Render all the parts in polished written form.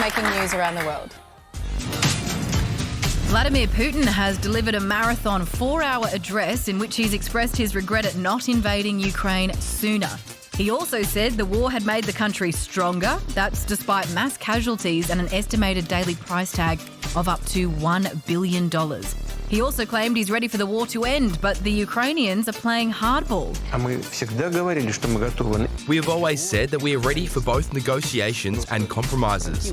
making news around the world. Vladimir Putin has delivered a marathon 4-hour address in which he's expressed his regret at not invading Ukraine sooner. He also said the war had made the country stronger. That's despite mass casualties and an estimated daily price tag of up to $1 billion. He also claimed he's ready for the war to end, but the Ukrainians are playing hardball. We have always said that we are ready for both negotiations and compromises.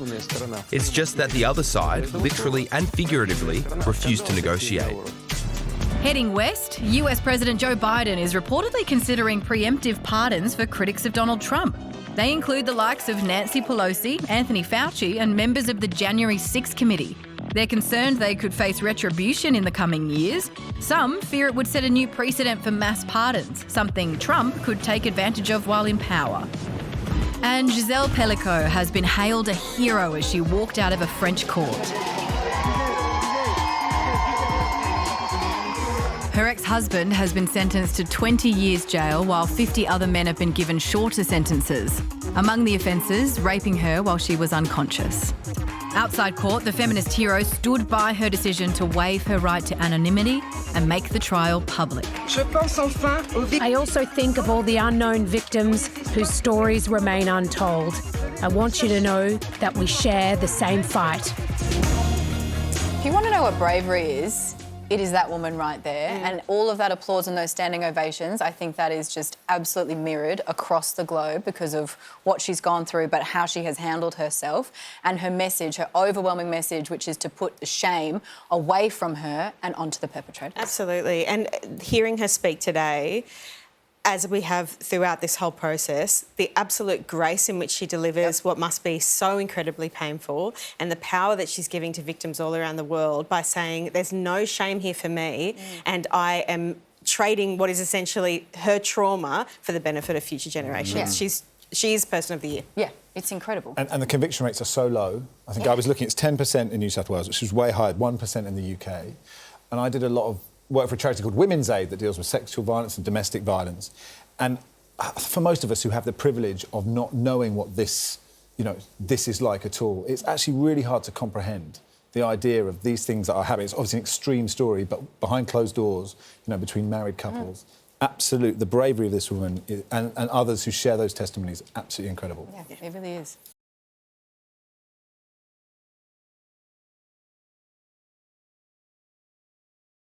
It's just that the other side, literally and figuratively, refused to negotiate. Heading west, US President Joe Biden is reportedly considering preemptive pardons for critics of Donald Trump. They include the likes of Nancy Pelosi, Anthony Fauci, and members of the January 6th committee. They're concerned they could face retribution in the coming years. Some fear it would set a new precedent for mass pardons, something Trump could take advantage of while in power. And Giselle Pellico has been hailed a hero as she walked out of a French court. Her ex-husband has been sentenced to 20 years jail while 50 other men have been given shorter sentences. Among the offences, raping her while she was unconscious. Outside court, the feminist hero stood by her decision to waive her right to anonymity and make the trial public. I also think of all the unknown victims whose stories remain untold. I want you to know that we share the same fight. If you want to know what bravery is, it is that woman right there. And all of that applause and those standing ovations, I think that is just absolutely mirrored across the globe because of what she's gone through, but how she has handled herself and her message, her overwhelming message, which is to put the shame away from her and onto the perpetrators. Absolutely. And hearing her speak today, as we have throughout this whole process, the absolute grace in which she delivers what must be so incredibly painful, and the power that she's giving to victims all around the world by saying there's no shame here for me and I am trading what is essentially her trauma for the benefit of future generations. She is Person of the Year. Yeah, it's incredible. And the conviction rates are so low. I think I was looking, it's 10% in New South Wales, which is way higher, 1% in the UK. And I did a lot of work for a charity called Women's Aid that deals with sexual violence and domestic violence. And for most of us who have the privilege of not knowing what this is like at all, it's actually really hard to comprehend the idea of these things that are happening. It's obviously an extreme story, but behind closed doors, between married couples, the bravery of this woman and others who share those testimonies, absolutely incredible. Yeah, it really is.